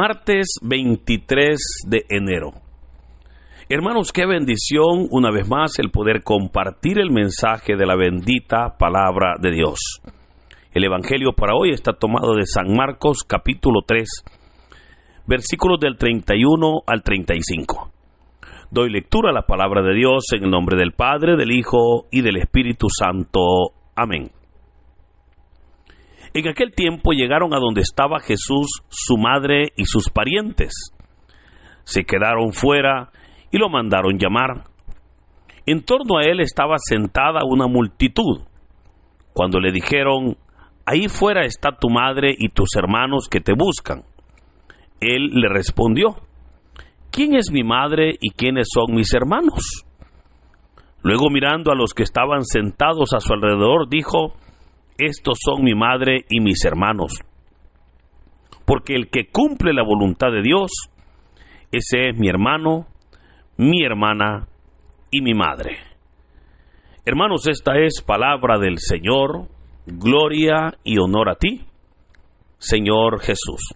Martes 23 de enero. Hermanos, qué bendición una vez más el poder compartir el mensaje de la bendita palabra de Dios. El evangelio para hoy está tomado de San Marcos capítulo 3, versículos del 31 al 35. Doy lectura a la palabra de Dios en el nombre del Padre, del Hijo y del Espíritu Santo. Amén. En aquel tiempo llegaron a donde estaba Jesús, su madre y sus parientes. Se quedaron fuera y lo mandaron llamar. En torno a él estaba sentada una multitud. Cuando le dijeron: «Ahí fuera está tu madre y tus hermanos que te buscan», él le respondió: «¿Quién es mi madre y quiénes son mis hermanos?». Luego, mirando a los que estaban sentados a su alrededor, dijo: «Estos son mi madre y mis hermanos. Porque el que cumple la voluntad de Dios, ese es mi hermano, mi hermana y mi madre». Hermanos, esta es palabra del Señor. Gloria y honor a ti, Señor Jesús.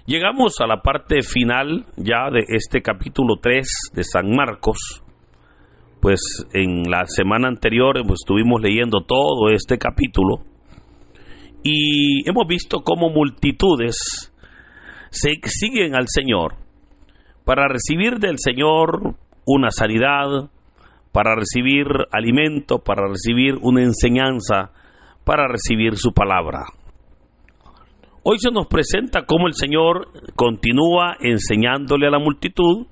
Llegamos a la parte final ya de este capítulo 3 de San Marcos. Pues en la semana anterior estuvimos leyendo todo este capítulo y hemos visto cómo multitudes se siguen al Señor para recibir del Señor una sanidad, para recibir alimento, para recibir una enseñanza, para recibir su palabra. Hoy se nos presenta cómo el Señor continúa enseñándole a la multitud,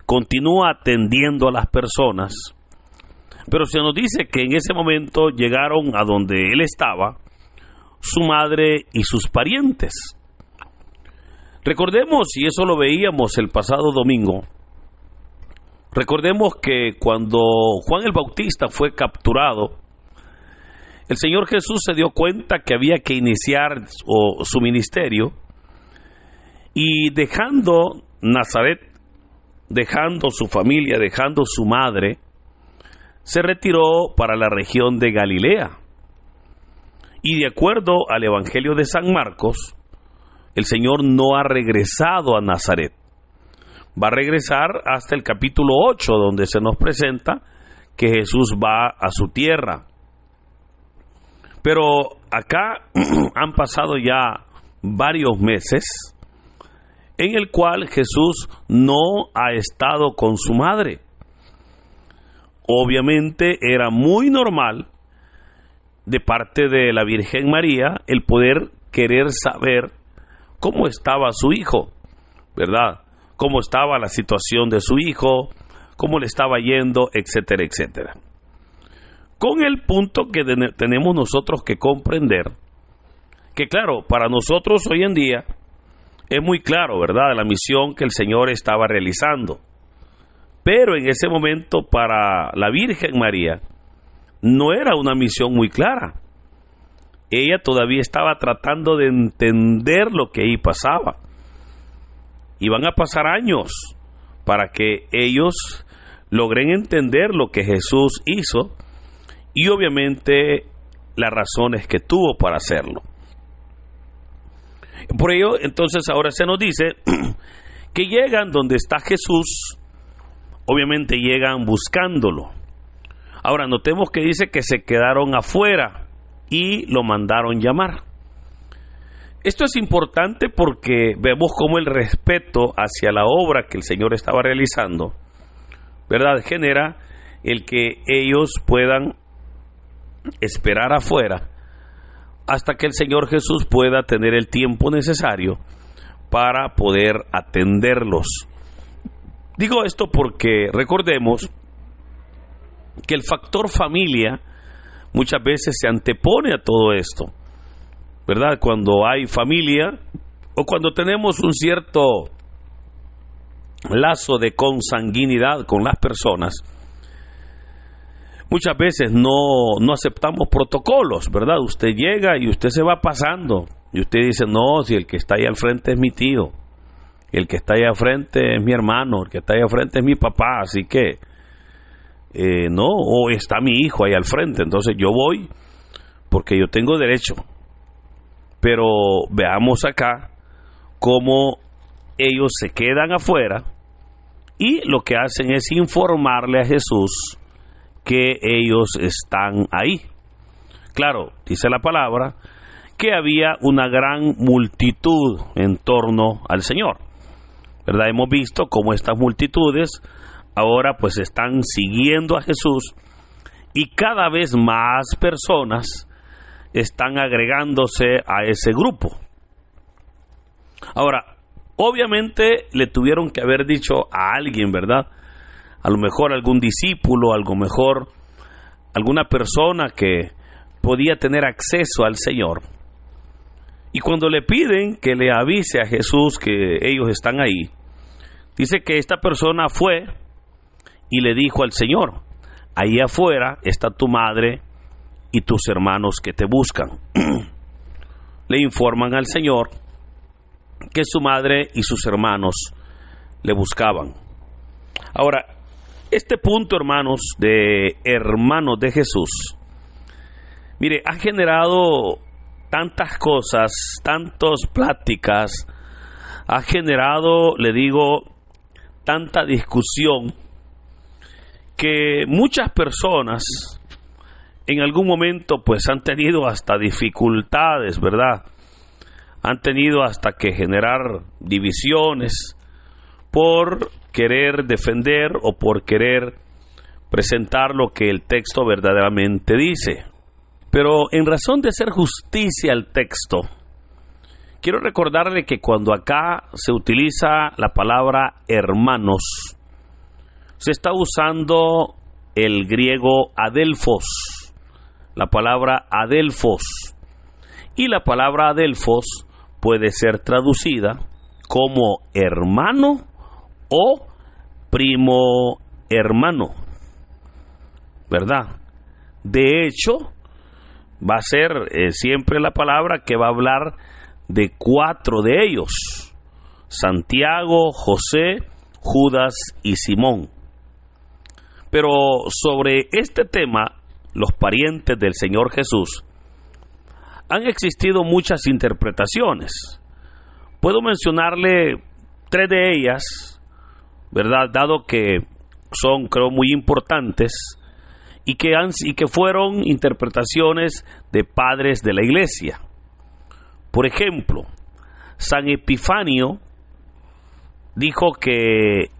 continúa atendiendo a las personas, pero se nos dice que en ese momento llegaron a donde él estaba su madre y sus parientes. Recordemos, y eso lo veíamos el pasado domingo, recordemos que cuando Juan el Bautista fue capturado, el Señor Jesús se dio cuenta que había que iniciar su ministerio, y dejando Nazaret, dejando su familia, dejando su madre, se retiró para la región de Galilea. Y de acuerdo al Evangelio de San Marcos, el Señor no ha regresado a Nazaret. Va a regresar hasta el capítulo 8, donde se nos presenta que Jesús va a su tierra. Pero acá han pasado ya varios meses en el cual Jesús no ha estado con su madre. Obviamente era muy normal de parte de la Virgen María el poder querer saber cómo estaba su hijo, ¿verdad? Cómo estaba la situación de su hijo, cómo le estaba yendo, etcétera, etcétera. Con el punto que tenemos nosotros que comprender, que claro, para nosotros hoy en día es muy claro, ¿verdad?, la misión que el Señor estaba realizando. Pero en ese momento para la Virgen María no era una misión muy clara. Ella todavía estaba tratando de entender lo que ahí pasaba. Iban a pasar años para que ellos logren entender lo que Jesús hizo y obviamente las razones que tuvo para hacerlo. Por ello, entonces ahora se nos dice que llegan donde está Jesús, obviamente llegan buscándolo. Ahora notemos que dice que se quedaron afuera y lo mandaron llamar. Esto es importante porque vemos cómo el respeto hacia la obra que el Señor estaba realizando, ¿verdad?, genera el que ellos puedan esperar afuera hasta que el Señor Jesús pueda tener el tiempo necesario para poder atenderlos. Digo esto porque recordemos que el factor familia muchas veces se antepone a todo esto, ¿verdad? Cuando hay familia o cuando tenemos un cierto lazo de consanguinidad con las personas, muchas veces no aceptamos protocolos, ¿verdad? Usted llega y usted se va pasando y usted dice: no, si el que está ahí al frente es mi tío, el que está ahí al frente es mi hermano, el que está ahí al frente es mi papá, así que no, o está mi hijo ahí al frente, entonces yo voy porque yo tengo derecho. Pero veamos acá cómo ellos se quedan afuera y lo que hacen es informarle a Jesús que ellos están ahí. Claro, dice la palabra que había una gran multitud en torno al Señor, ¿verdad? Hemos visto cómo estas multitudes ahora pues están siguiendo a Jesús y cada vez más personas están agregándose a ese grupo. Ahora, obviamente le tuvieron que haber dicho a alguien, ¿verdad? A lo mejor algún discípulo, a lo mejor alguna persona que podía tener acceso al Señor. Y cuando le piden que le avise a Jesús que ellos están ahí, dice que esta persona fue y le dijo al Señor: ahí afuera está tu madre y tus hermanos que te buscan. Le informan al Señor que su madre y sus hermanos le buscaban. Ahora, este punto, hermanos, de hermanos de Jesús, mire, ha generado tantas cosas, tantas pláticas, ha generado, le digo, tanta discusión, que muchas personas en algún momento pues han tenido hasta dificultades, ¿verdad? Han tenido hasta que generar divisiones por querer defender o por querer presentar lo que el texto verdaderamente dice. Pero en razón de hacer justicia al texto, quiero recordarle que cuando acá se utiliza la palabra hermanos, se está usando el griego adelphos, la palabra adelphos, y la palabra adelphos puede ser traducida como hermano o primo hermano, ¿verdad? De hecho, va a ser siempre la palabra que va a hablar de 4 de ellos: Santiago, José, Judas y Simón. Pero sobre este tema, los parientes del Señor Jesús, han existido muchas interpretaciones. Puedo mencionarle 3 de ellas, ¿verdad? Dado que son, creo, muy importantes y que fueron interpretaciones de padres de la iglesia. Por ejemplo, San Epifanio dijo que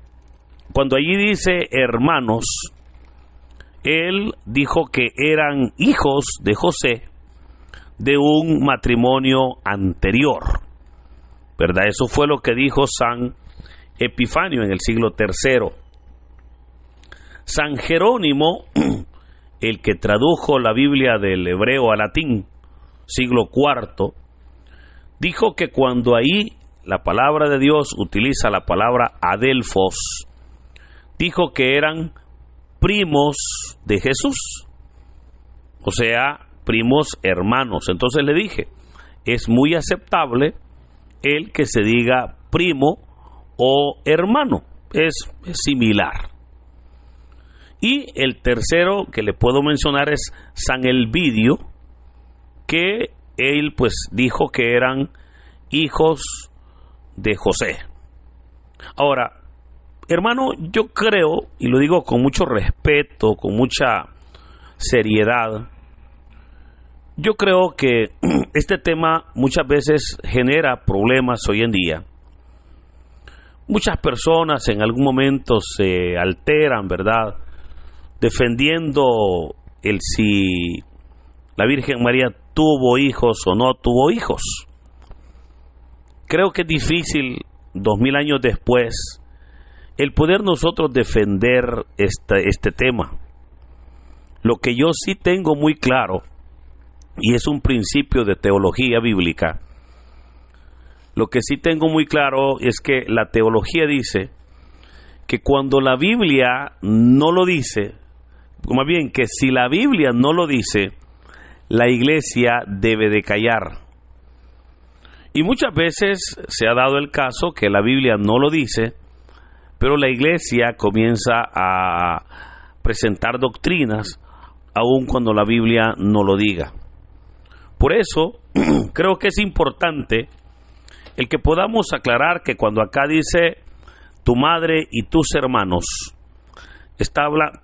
cuando allí dice hermanos, él dijo que eran hijos de José de un matrimonio anterior, ¿verdad? Eso fue lo que dijo San Epifanio en el siglo III. San Jerónimo, el que tradujo la Biblia del hebreo al latín, siglo IV, dijo que cuando ahí la palabra de Dios utiliza la palabra adelphos, dijo que eran primos de Jesús, o sea, primos hermanos. Entonces le dije, es muy aceptable el que se diga primo o hermano, es similar. Y el tercero que le puedo mencionar es San Elvidio, que él pues dijo que eran hijos de José. Ahora, hermano, yo creo, y lo digo con mucho respeto, con mucha seriedad, yo creo que este tema muchas veces genera problemas hoy en día. Muchas personas en algún momento se alteran, ¿verdad?, defendiendo el si la Virgen María tuvo hijos o no tuvo hijos. Creo que es difícil, 2000 años después, el poder nosotros defender este tema. Lo que yo sí tengo muy claro, y es un principio de teología bíblica, lo que sí tengo muy claro es que la teología dice que cuando la Biblia no lo dice, o más bien que si la Biblia no lo dice, la iglesia debe de callar. Y muchas veces se ha dado el caso que la Biblia no lo dice, pero la iglesia comienza a presentar doctrinas aun cuando la Biblia no lo diga. Por eso creo que es importante el que podamos aclarar que cuando acá dice tu madre y tus hermanos,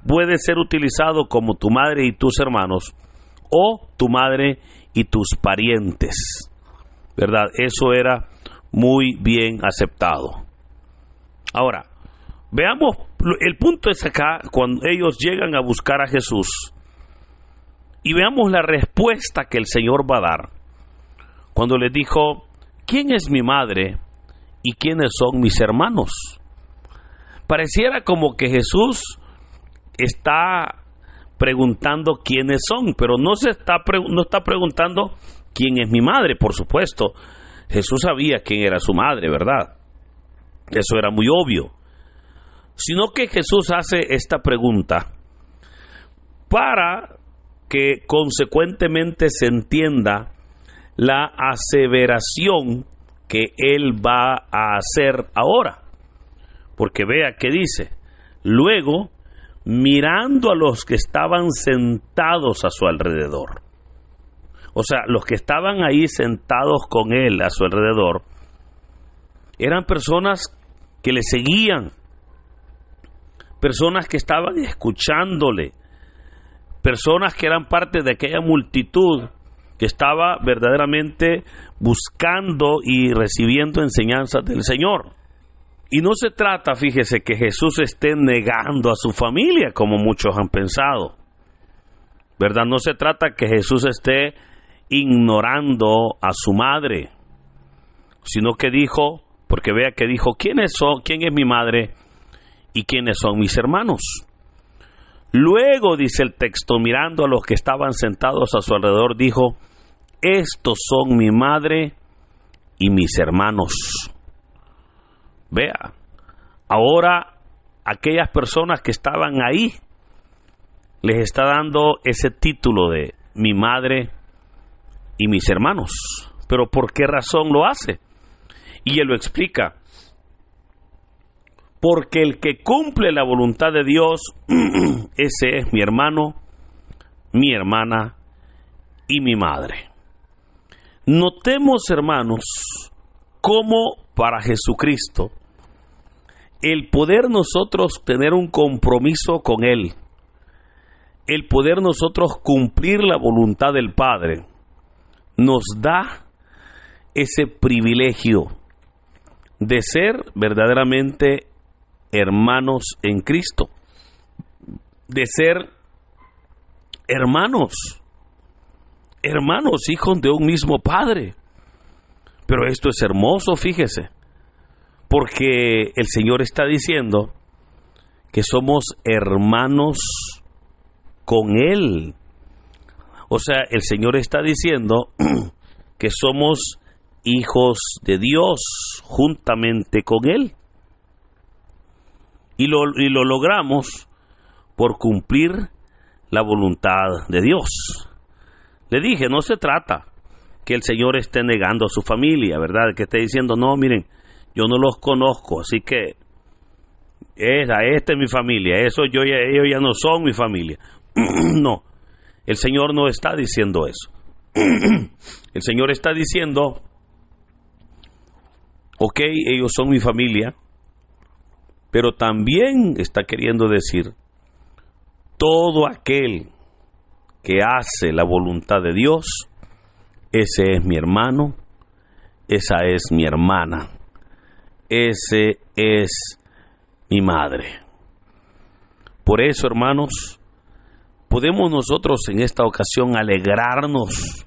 puede ser utilizado como tu madre y tus hermanos o tu madre y tus parientes, ¿verdad? Eso era muy bien aceptado. Ahora, veamos, el punto es acá, cuando ellos llegan a buscar a Jesús, y veamos la respuesta que el Señor va a dar. Cuando les dijo, ¿quién es mi madre y quiénes son mis hermanos? Pareciera como que Jesús está preguntando quiénes son, pero no está preguntando quién es mi madre, por supuesto. Jesús sabía quién era su madre, ¿verdad? Eso era muy obvio. Sino que Jesús hace esta pregunta para que consecuentemente se entienda la aseveración que Él va a hacer ahora. Porque vea que dice, luego, mirando a los que estaban sentados a su alrededor. O sea, los que estaban ahí sentados con Él a su alrededor, eran personas que le seguían, personas que estaban escuchándole, personas que eran parte de aquella multitud que estaba verdaderamente buscando y recibiendo enseñanzas del Señor. Y no se trata, fíjese, que Jesús esté negando a su familia, como muchos han pensado, ¿verdad? No se trata que Jesús esté ignorando a su madre, sino que dijo, porque vea que dijo, ¿quién es mi madre y quiénes son mis hermanos? Luego, dice el texto, mirando a los que estaban sentados a su alrededor, dijo, estos son mi madre y mis hermanos. Vea, ahora aquellas personas que estaban ahí, les está dando ese título de mi madre y mis hermanos. ¿Pero por qué razón lo hace? Y él lo explica. Porque el que cumple la voluntad de Dios, ese es mi hermano, mi hermana y mi madre. Notemos, hermanos, cómo para Jesucristo, el poder nosotros tener un compromiso con Él, el poder nosotros cumplir la voluntad del Padre, nos da ese privilegio de ser verdaderamente hermanos en Cristo, de ser hermanos, hijos de un mismo Padre. Pero esto es hermoso, fíjese, porque el Señor está diciendo que somos hermanos con Él. O sea, el Señor está diciendo que somos hijos de Dios juntamente con Él. Y lo logramos por cumplir la voluntad de Dios. Le dije, no se trata que el Señor esté negando a su familia, ¿verdad? Que esté diciendo, no, miren, yo no los conozco, así que esta es mi familia, ellos ya no son mi familia. No, el Señor no está diciendo eso. El Señor está diciendo, ok, ellos son mi familia, pero también está queriendo decir, todo aquel que hace la voluntad de Dios, ese es mi hermano, esa es mi hermana, ese es mi madre. Por eso, hermanos, podemos nosotros en esta ocasión alegrarnos,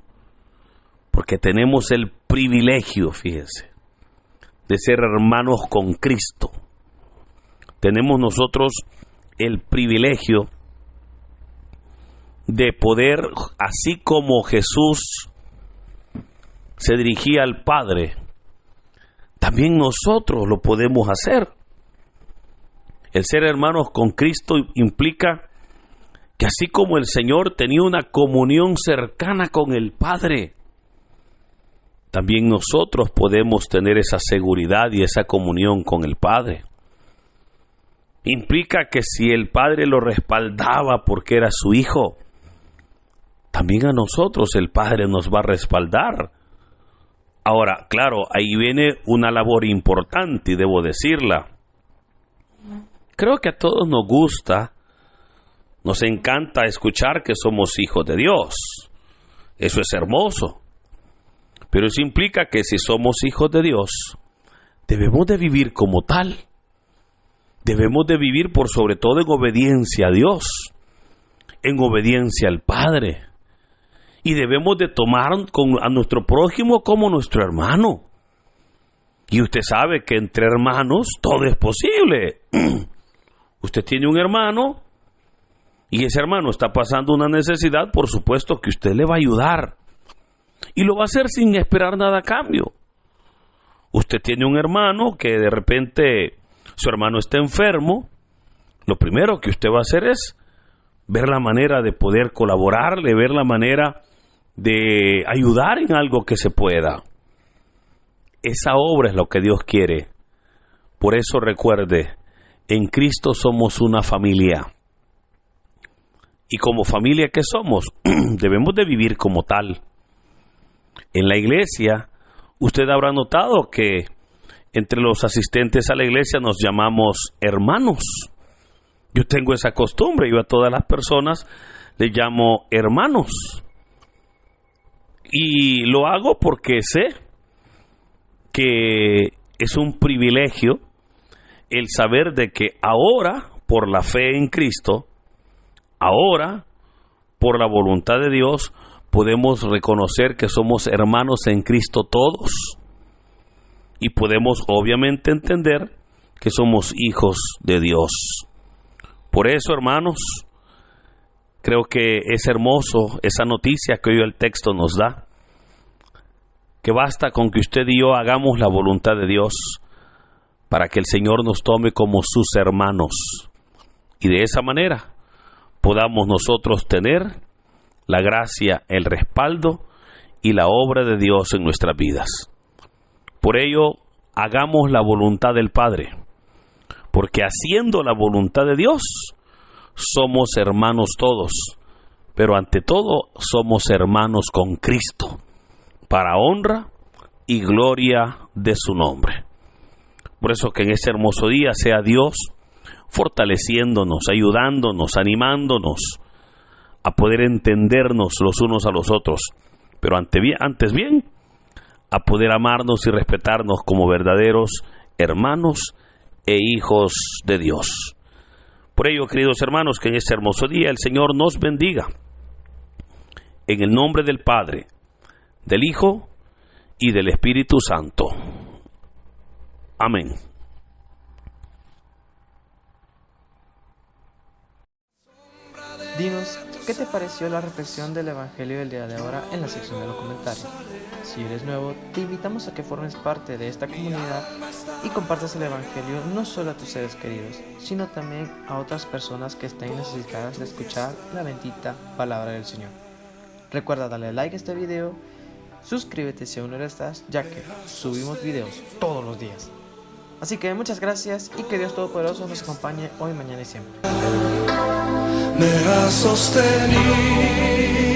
porque tenemos el privilegio, fíjense, de ser hermanos con Cristo. Tenemos nosotros el privilegio de poder, así como Jesús se dirigía al Padre, también nosotros lo podemos hacer. El ser hermanos con Cristo implica que así como el Señor tenía una comunión cercana con el Padre, también nosotros podemos tener esa seguridad y esa comunión con el Padre. Implica que si el Padre lo respaldaba porque era su Hijo, también a nosotros el Padre nos va a respaldar Ahora, claro, ahí viene una labor importante y debo decirla. Creo que a todos nos gusta, nos encanta escuchar que somos hijos de Dios. Eso es hermoso. Pero eso implica que si somos hijos de Dios, debemos de vivir como tal. Debemos de vivir por sobre todo en obediencia a Dios, en obediencia al Padre. Y debemos de tomar a nuestro prójimo como nuestro hermano. Y usted sabe que entre hermanos todo es posible. Usted tiene un hermano y ese hermano está pasando una necesidad, por supuesto que usted le va a ayudar. Y lo va a hacer sin esperar nada a cambio. Usted tiene un hermano que de repente su hermano está enfermo. Lo primero que usted va a hacer es ver la manera de poder colaborarle, ver la manera de ayudar en algo que se pueda. Esa obra es lo que Dios quiere. Por eso recuerde, en Cristo somos una familia. Y como familia que somos, debemos de vivir como tal. En la iglesia, usted habrá notado que entre los asistentes a la iglesia nos llamamos hermanos. Yo tengo esa costumbre, yo a todas las personas les llamo hermanos. Y lo hago porque sé que es un privilegio el saber de que ahora, por la fe en Cristo, ahora, por la voluntad de Dios, podemos reconocer que somos hermanos en Cristo todos. Y podemos obviamente entender que somos hijos de Dios. Por eso, hermanos, creo que es hermoso esa noticia que hoy el texto nos da, que basta con que usted y yo hagamos la voluntad de Dios para que el Señor nos tome como sus hermanos. Y de esa manera podamos nosotros tener la gracia, el respaldo y la obra de Dios en nuestras vidas. Por ello, hagamos la voluntad del Padre, porque haciendo la voluntad de Dios, somos hermanos todos, pero ante todo somos hermanos con Cristo, para honra y gloria de su nombre. Por eso que en este hermoso día sea Dios fortaleciéndonos, ayudándonos, animándonos a poder entendernos los unos a los otros, pero antes bien, a poder amarnos y respetarnos como verdaderos hermanos e hijos de Dios. Por ello, queridos hermanos, que en este hermoso día el Señor nos bendiga. En el nombre del Padre, del Hijo y del Espíritu Santo. Amén. Dinos, ¿qué te pareció la reflexión del Evangelio del día de ahora en la sección de los comentarios? Si eres nuevo, te invitamos a que formes parte de esta comunidad y compartas el Evangelio no solo a tus seres queridos, sino también a otras personas que estén necesitadas de escuchar la bendita palabra del Señor. Recuerda darle like a este video, suscríbete si aún no lo estás, ya que subimos videos todos los días. Así que muchas gracias y que Dios Todopoderoso nos acompañe hoy, mañana y siempre. Me ha sostenido.